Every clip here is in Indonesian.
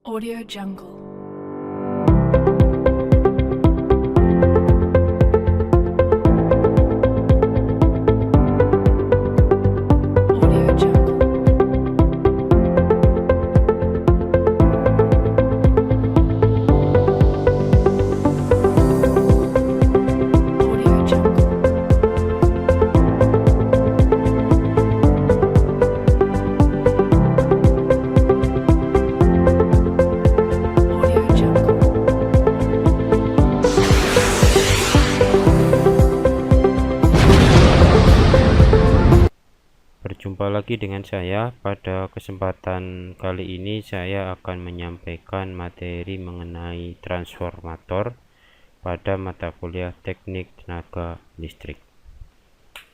Audio Jungle. Audio Jungle. Audio Jungle. Audio Jungle. Berjumpa lagi dengan saya. Pada kesempatan kali ini saya akan menyampaikan materi mengenai transformator pada mata kuliah Teknik Tenaga Listrik.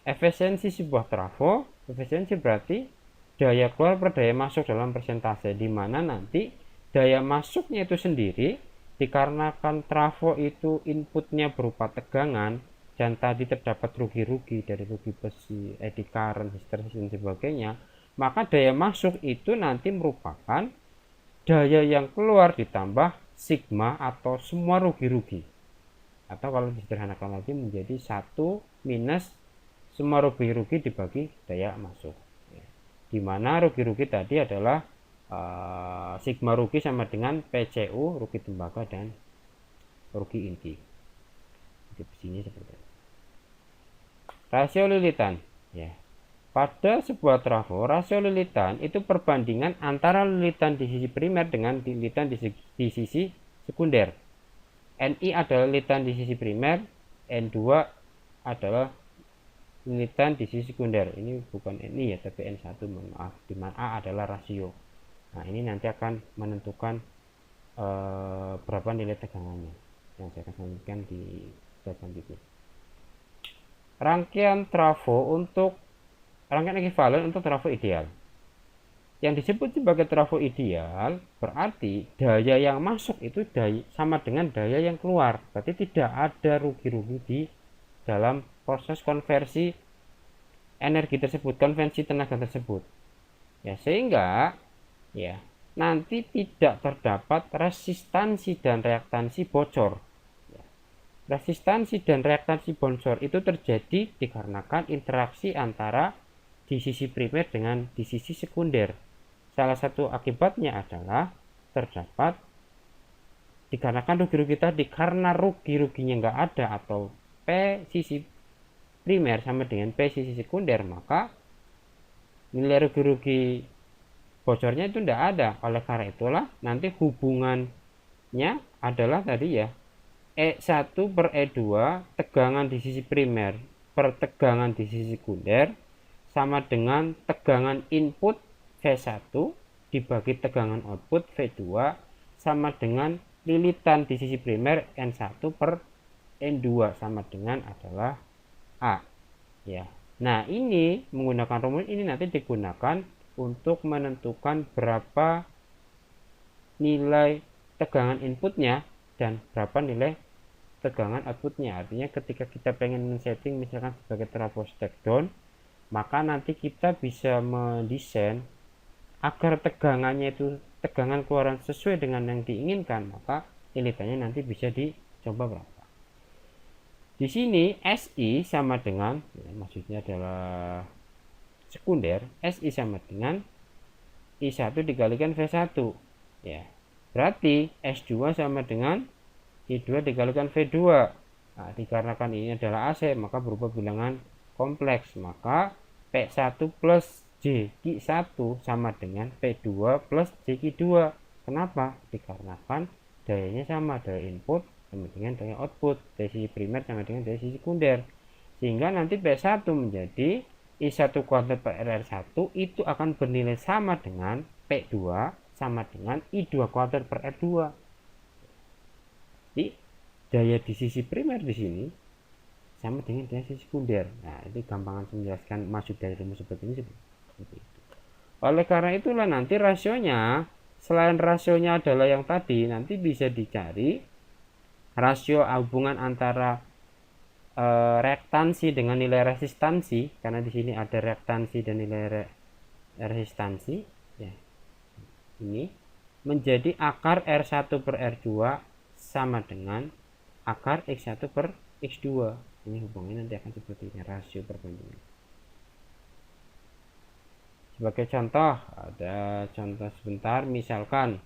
Efisiensi sebuah trafo, efisiensi berarti daya keluar per daya masuk dalam persentase, di mana nanti daya masuknya itu sendiri dikarenakan trafo itu inputnya berupa tegangan dan tadi terdapat rugi-rugi dari rugi besi, eddy current, histeresis dan sebagainya, maka daya masuk itu nanti merupakan daya yang keluar ditambah sigma atau semua rugi-rugi, atau kalau disederhanakan lagi menjadi 1 minus semua rugi-rugi dibagi daya masuk, di mana rugi-rugi tadi adalah sigma rugi sama dengan PCU, rugi tembaga, dan rugi inti. Di sini seperti itu. Rasio lilitan, ya. Pada sebuah trafo, rasio lilitan itu perbandingan antara lilitan di sisi primer dengan lilitan di sisi sekunder. Ni adalah lilitan di sisi primer, N2 adalah lilitan di sisi sekunder. Ini bukan Ni ya, tapi N1, maaf, di mana A adalah rasio. Nah, ini nanti akan menentukan berapa nilai tegangannya yang saya akan sampaikan di slide selanjutnya. Rangkaian ekivalen untuk trafo ideal. Yang disebut sebagai trafo ideal berarti daya yang masuk itu sama dengan daya yang keluar. Berarti tidak ada rugi-rugi di dalam proses konversi energi tersebut, konversi tenaga tersebut. Ya, sehingga ya nanti tidak terdapat resistansi dan reaktansi bocor. Resistansi dan reaktansi bocor itu terjadi dikarenakan interaksi antara di sisi primer dengan di sisi sekunder. Salah satu akibatnya adalah terdapat dikarenakan rugi-rugi tadi, karena rugi-ruginya nggak ada atau P sisi primer sama dengan P sisi sekunder, maka nilai rugi-rugi bocornya itu tidak ada. Oleh karena itulah nanti hubungannya adalah tadi ya, E1 per E2 tegangan di sisi primer per tegangan di sisi sekunder sama dengan tegangan input V1 dibagi tegangan output V2 sama dengan lilitan di sisi primer N1 per N2 sama dengan adalah A, ya. Nah, ini menggunakan rumus ini nanti digunakan untuk menentukan berapa nilai tegangan inputnya dan berapa nilai tegangan outputnya. Artinya ketika kita pengen men-setting misalkan sebagai trafo step down, maka nanti kita bisa mendesain agar tegangannya itu tegangan keluaran sesuai dengan yang diinginkan, maka nilainya nanti bisa dicoba berapa. Di sini SI sama dengan, ya, maksudnya adalah sekunder, SI sama dengan I1 dikalikan V1, ya. Berarti S2 sama dengan I2 dikalikan V2. Nah, dikarenakan ini adalah AC, maka berupa bilangan kompleks, maka P1 plus JQ1 sama dengan P2 plus JQ2. Kenapa? Dikarenakan dayanya sama, daya input sama dengan daya output, dari sisi primer sama dengan dari sisi sekunder, sehingga nanti P1 menjadi I1 kuadrat per R1 itu akan bernilai sama dengan P2 sama dengan I2 kuadrat per R2. Jadi daya di sisi primer di sini sama dengan daya sisi sekunder. Nah, itu gampangan menjelaskan maksud dari rumus seperti ini seperti itu. Oleh karena itulah nanti rasionya, selain rasionya adalah yang tadi, nanti bisa dicari rasio hubungan antara reaktansi dengan nilai resistansi, karena di sini ada reaktansi dan nilai resistansi, ya. Ini menjadi akar R1 per R2 sama dengan akar X1 per X2. Ini hubungannya nanti akan seperti ini, rasio perbandingan. Sebagai contoh, ada contoh sebentar, misalkan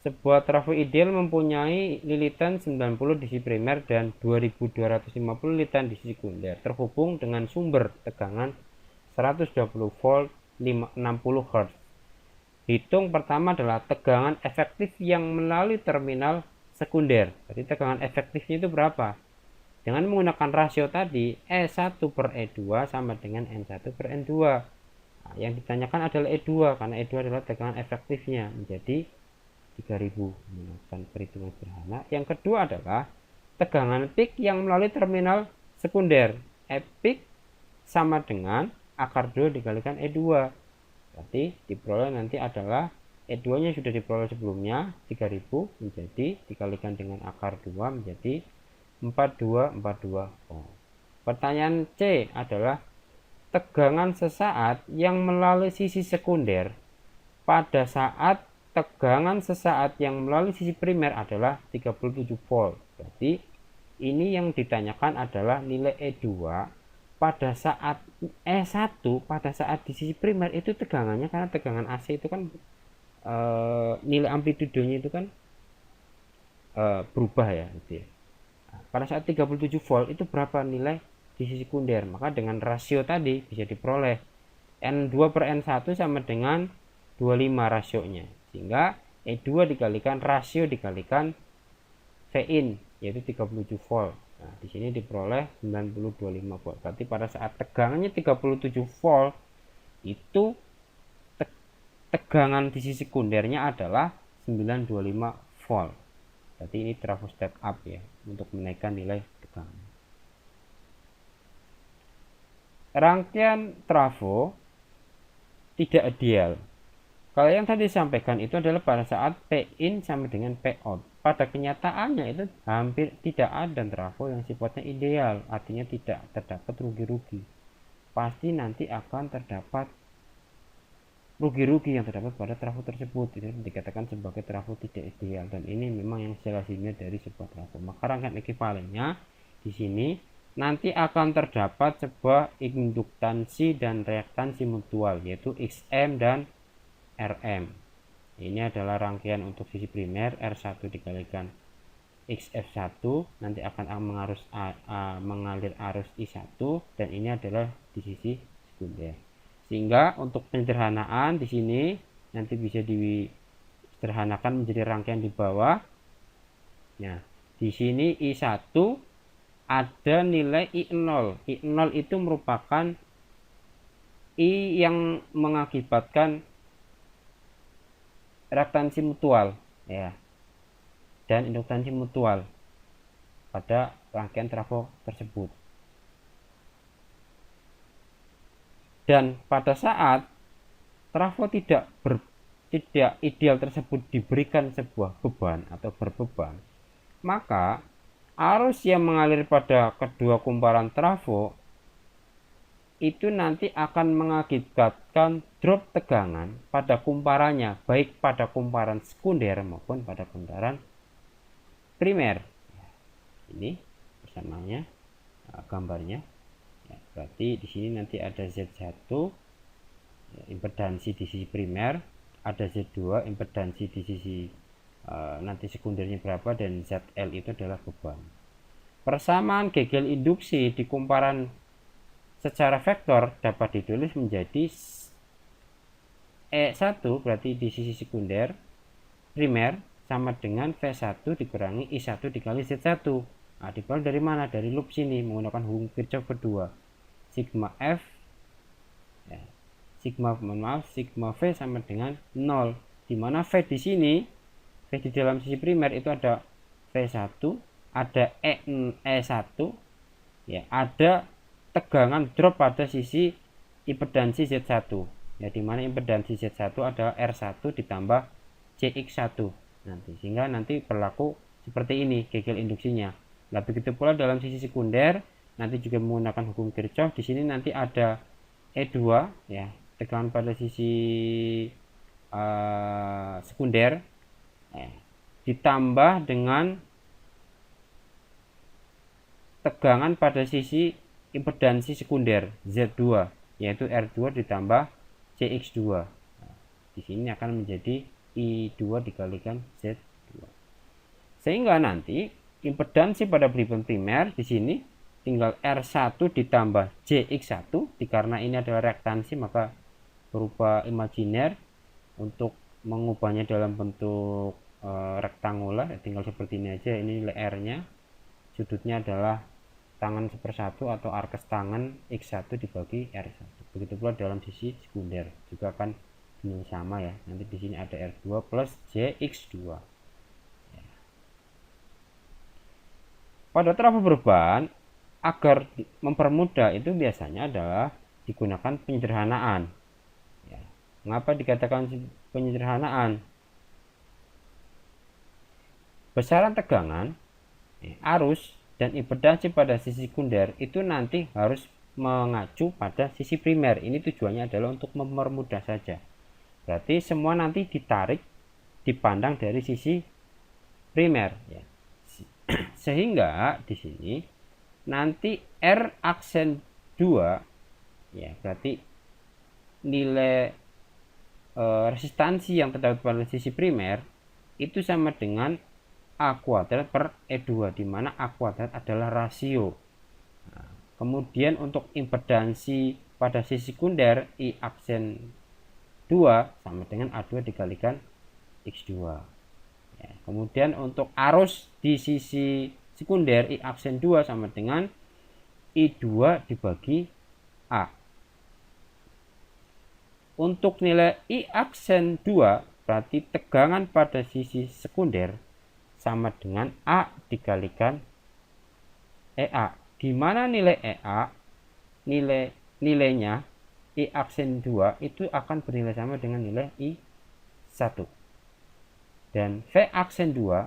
sebuah trafo ideal mempunyai lilitan 90 di sisi primer dan 2250 lilitan di sisi sekunder, terhubung dengan sumber tegangan 120 volt 60 Hz. Hitung pertama adalah tegangan efektif yang melalui terminal sekunder. Jadi tegangan efektifnya itu berapa? Dengan menggunakan rasio tadi, E1 per E2 sama dengan N1 per N2. Nah, yang ditanyakan adalah E2, karena E2 adalah tegangan efektifnya, menjadi 3000 menggunakan perhitungan sederhana. Yang kedua adalah tegangan peak yang melalui terminal sekunder. E peak sama dengan akar 2 dikalikan E2. Berarti diperoleh nanti adalah E2 nya sudah diperoleh sebelumnya 3000 menjadi dikalikan dengan akar 2 menjadi 4242 ohm. Pertanyaan C adalah tegangan sesaat yang melalui sisi sekunder pada saat tegangan sesaat yang melalui sisi primer adalah 37 volt. Berarti ini yang ditanyakan adalah nilai E2 pada saat E1 pada saat di sisi primer itu tegangannya, karena tegangan AC itu kan nilai amplitudenya itu kan berubah ya, gitu ya. Nah, pada saat 37 volt itu berapa nilai di sisi sekunder? Maka dengan rasio tadi bisa diperoleh N2 per N1 sama dengan 25 rasionya, sehingga E2 dikalikan rasio dikalikan Vin, yaitu 37 volt. Nah, di sini diperoleh 9025 volt. Berarti pada saat tegangannya 37 volt itu tegangan di sisi sekundernya adalah 925 volt. Berarti ini trafo step up ya, untuk menaikkan nilai tegangan. Rangkaian trafo tidak ideal. Kalau yang tadi disampaikan itu adalah pada saat P-in sama dengan P-out. Pada kenyataannya itu hampir tidak ada trafo yang sifatnya ideal, artinya tidak terdapat rugi-rugi. Pasti nanti akan terdapat rugi-rugi yang terdapat pada trafo tersebut. Itu dikatakan sebagai trafo tidak ideal, dan ini memang yang lazimnya dari sebuah trafo. Maka rangkaian ekuivalennya di sini nanti akan terdapat sebuah induktansi dan reaktansi mutual, yaitu XM dan RM. Ini adalah rangkaian untuk sisi primer, R1 dikalikan XF1, nanti akan mengalir arus I1, dan ini adalah di sisi sekunder. Sehingga untuk penyederhanaan di sini nanti bisa disederhanakan menjadi rangkaian di bawah. Nah, di sini I1 ada nilai I0. I0 itu merupakan I yang mengakibatkan reaktansi mutual ya, dan induktansi mutual pada rangkaian trafo tersebut. Dan pada saat trafo tidak ideal tersebut diberikan sebuah beban atau berbeban, maka arus yang mengalir pada kedua kumparan trafo itu nanti akan mengakibatkan drop tegangan pada kumparannya, baik pada kumparan sekunder maupun pada kumparan primer. Ini bersamanya gambarnya. Ya, berarti di sini nanti ada Z1 ya, impedansi di sisi primer, ada Z2 impedansi di sisi nanti sekundernya berapa, dan ZL itu adalah beban. Persamaan gegel induksi di kumparan secara vektor dapat ditulis menjadi E1 berarti di sisi sekunder primer sama dengan V1 dikurangi I1 dikali Z1. Nah, diperoleh dari mana? Dari loop sini menggunakan hukum Kirchhoff kedua. Sigma F ya, sigma V sama dengan 0, di mana V di sini, V di dalam sisi primer itu ada V1, ada E1 ya, ada tegangan drop pada sisi impedansi Z1 ya, dimana impedansi Z1 adalah R1 ditambah CX1 nanti, sehingga nanti berlaku seperti ini gegel induksinya. Nah, begitu pula dalam sisi sekunder nanti juga menggunakan hukum Kirchhoff. Di sini nanti ada E2 ya, tegangan pada sisi sekunder ditambah dengan tegangan pada sisi impedansi sekunder Z2, yaitu R2 ditambah CX2. Di sini akan menjadi I2 dikalikan Z2. Sehingga nanti impedansi pada pelipin primer di sini tinggal R1 ditambah JX1, karena ini adalah reaktansi maka berupa imajiner. Untuk mengubahnya dalam bentuk rektangular tinggal seperti ini aja. Ini nilai R nya, sudutnya adalah tangan 1/1 atau arkes tangan X1 dibagi R1. Begitu pula dalam sisi sekunder juga akan ini sama ya. Nanti di sini ada R2 plus JX2 ya. Pada trafo berban, agar mempermudah itu biasanya adalah digunakan penyederhanaan ya. Mengapa dikatakan penyederhanaan? Besaran tegangan, arus, dan impedansi pada sisi sekunder itu nanti harus mengacu pada sisi primer. Ini tujuannya adalah untuk mempermudah saja. Berarti semua nanti ditarik, dipandang dari sisi primer ya. Sehingga di sini nanti R aksen 2 ya, berarti nilai resistansi yang terdapat pada sisi primer itu sama dengan A kuadrat per E2, di mana A kuadrat adalah rasio. Nah, kemudian untuk impedansi pada sisi sekunder I aksen 2 sama dengan A2 dikalikan X2 ya. Kemudian untuk arus di sisi sekunder I aksen 2 sama dengan I2 dibagi A. Untuk nilai I aksen 2 berarti tegangan pada sisi sekunder sama dengan A dikalikan EA, di mana nilai EA nilainya I aksen 2 itu akan bernilai sama dengan nilai I1. Dan V aksen 2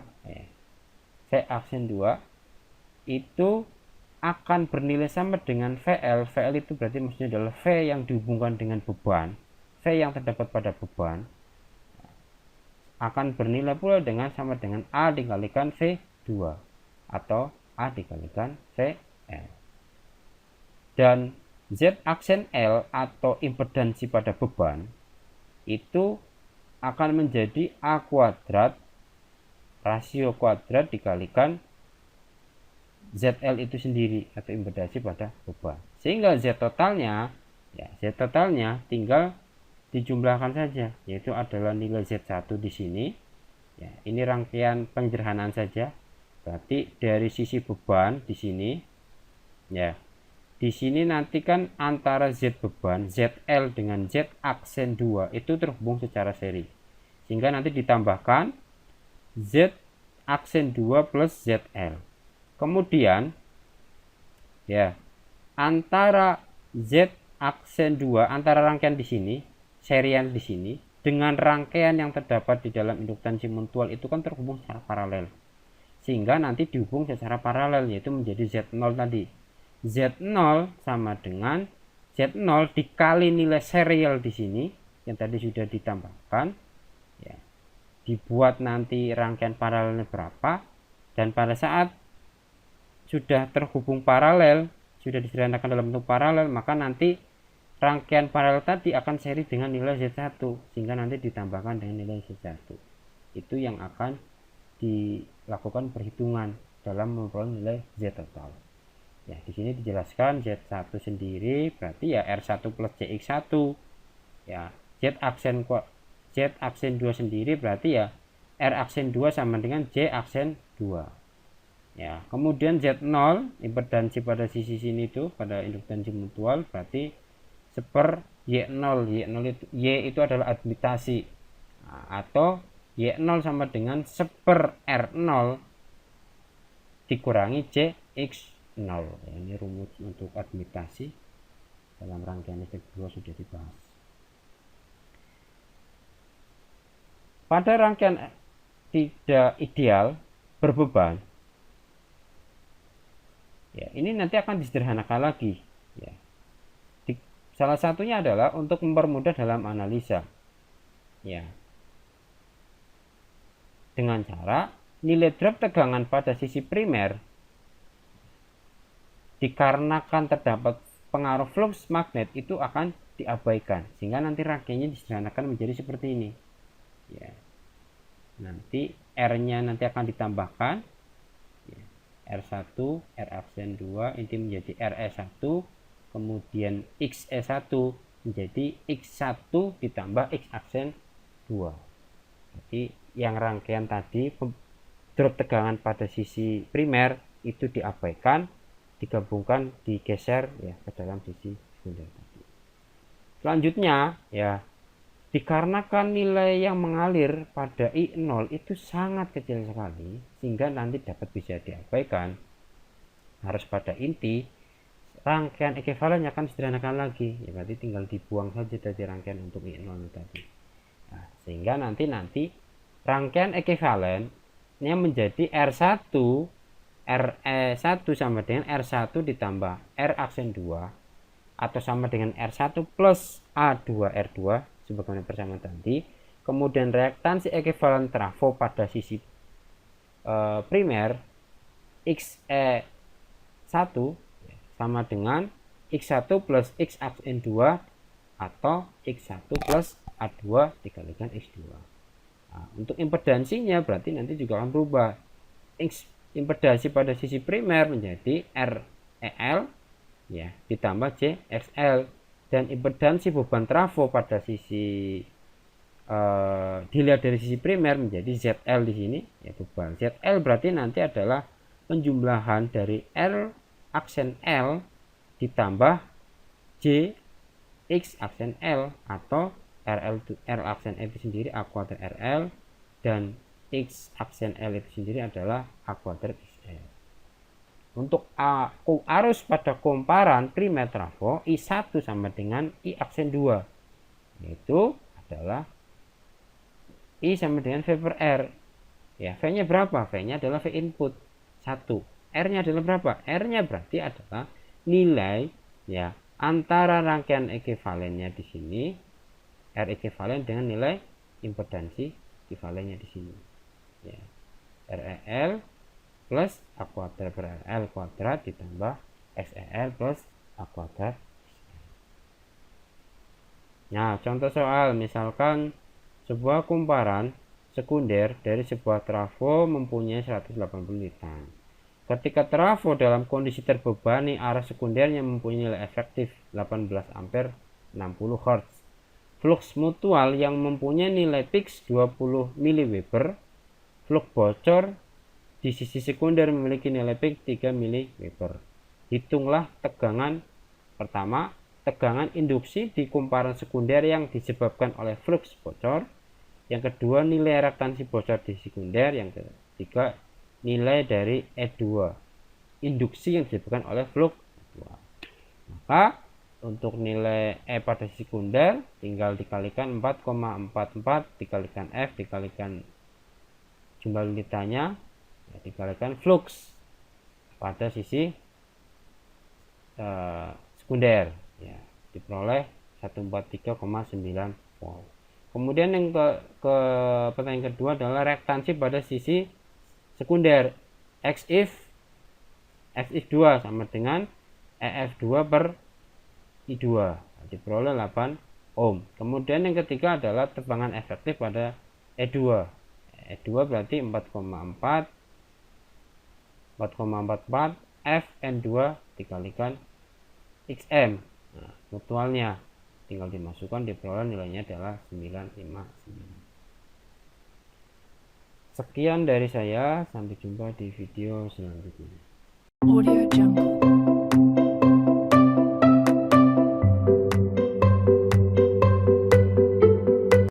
itu akan bernilai sama dengan VL. VL itu berarti maksudnya adalah V yang dihubungkan dengan beban, V yang terdapat pada beban akan bernilai pula dengan sama dengan A dikalikan V2 atau A dikalikan VL. Dan Z aksen L atau impedansi pada beban itu akan menjadi A kuadrat rasio kuadrat dikalikan ZL itu sendiri atau impedansi pada beban. Sehingga Z totalnya tinggal dijumlahkan saja, yaitu adalah nilai Z1 di sini ya. Ini rangkaian penyederhanaan saja. Berarti dari sisi beban di sini ya, di sini nanti kan antara Z beban ZL dengan Z aksen 2 itu terhubung secara seri, sehingga nanti ditambahkan Z aksen 2 plus ZL. Kemudian ya, antara Z aksen 2 antara rangkaian di sini, serial di sini dengan rangkaian yang terdapat di dalam induktansi mutual itu kan terhubung secara paralel, sehingga nanti dihubung secara paralel, yaitu menjadi Z0 tadi. Z0 sama dengan Z0 dikali nilai serial di sini yang tadi sudah ditambahkan ya, dibuat nanti rangkaian paralelnya berapa, dan pada saat sudah terhubung paralel, sudah disederhanakan dalam bentuk paralel, maka nanti rangkaian paralel tadi akan seri dengan nilai Z1, sehingga nanti ditambahkan dengan nilai Z1. Itu yang akan dilakukan perhitungan dalam memperoleh nilai Z total. Ya, di sini dijelaskan Z1 sendiri berarti ya R1 plus CX1. Ya, Z aksen 2 sendiri berarti ya R aksen 2 sama dengan J aksen 2. Ya, kemudian Z0 impedansi pada sisi sini itu pada induktansi mutual berarti seper Y0. Y itu adalah admitasi, atau Y0 sama dengan seper R0 dikurangi CX0. Ini rumus untuk admitasi dalam rangkaian listrik 2 sudah dibahas. Pada rangkaian tidak ideal berbeban ya, ini nanti akan disederhanakan lagi ya. Salah satunya adalah untuk mempermudah dalam analisa ya. dengan cara nilai drop tegangan pada sisi primer dikarenakan terdapat pengaruh flux magnet itu akan diabaikan, sehingga nanti rangkaiannya disederhanakan menjadi seperti ini ya. Nanti R-nya nanti akan ditambahkan ya, R1 R aksen 2 ini menjadi RE1, kemudian XE1 menjadi X1 ditambah X aksen 2. Jadi yang rangkaian tadi drop tegangan pada sisi primer itu diabaikan, digabungkan, digeser ya ke dalam sisi sekunder tadi. Selanjutnya ya, dikarenakan nilai yang mengalir pada I0 itu sangat kecil sekali sehingga nanti dapat bisa diabaikan, harus pada inti rangkaian ekuivalen akan sederhanakan lagi ya, berarti tinggal dibuang saja dari rangkaian untuk I0 tadi. Nah, sehingga nanti rangkaian ekuivalennya menjadi R1 RE1 sama dengan R1 ditambah R aksen 2 atau sama dengan R1 plus A2 R2 sebagaimana persamaan tadi. Kemudian reaktansi ekuivalen trafo pada sisi primer XE1 sama dengan X1 plus X aksen 2 atau X1 plus A2 dikalikan X2. Nah, untuk impedansinya berarti nanti juga akan berubah. Impedansi pada sisi primer menjadi REL ya ditambah JXL, dan impedansi beban trafo pada sisi dilihat dari sisi primer menjadi ZL di sini ya, beban ZL berarti nanti adalah penjumlahan dari R aksen L ditambah J X aksen L atau R aksen L itu sendiri A kuadrat RL dan X aksen L itu sendiri adalah A kuadrat XL. Untuk arus pada komparan primer trafo I1 sama dengan I aksen 2, yaitu adalah I sama dengan V per R ya. V nya berapa? V nya adalah V input 1. R nya adalah berapa? R nya berarti adalah nilai ya antara rangkaian ekuivalennya di sini R ekuivalen dengan nilai impedansi ekuivalennya di sini ya, REL plus A kuadrat per RL kuadrat ditambah XEL plus A kuadrat. Nah, contoh soal misalkan sebuah kumparan sekunder dari sebuah trafo mempunyai 180 newton. Ketika trafo dalam kondisi terbebani, arah sekundernya mempunyai nilai efektif 18 ampere 60 Hz. Flux mutual yang mempunyai nilai fix 20 mW. Flux bocor di sisi sekunder memiliki nilai peak 3 mW. Hitunglah tegangan pertama, tegangan induksi di kumparan sekunder yang disebabkan oleh flux bocor. Yang kedua, nilai reaktansi bocor di sekunder. Yang ketiga, nilai dari E2 induksi yang disebabkan oleh flux E2. Maka untuk nilai E pada sekunder tinggal dikalikan 4,44 dikalikan F dikalikan jumlah unitanya ya, dikalikan flux pada sisi sekunder ya, diperoleh 143,9 volt. Kemudian yang ke pertanyaan kedua adalah reaktansi pada sisi sekunder X if 2 sama dengan EF2 per I2 diperoleh 8 ohm. Kemudian yang ketiga adalah tegangan efektif pada E2. E2 berarti 4,44 Fn2 dikalikan Xm. Nah, mutualnya tinggal dimasukkan, diperoleh nilainya adalah 959. Sekian dari saya, sampai jumpa di video selanjutnya.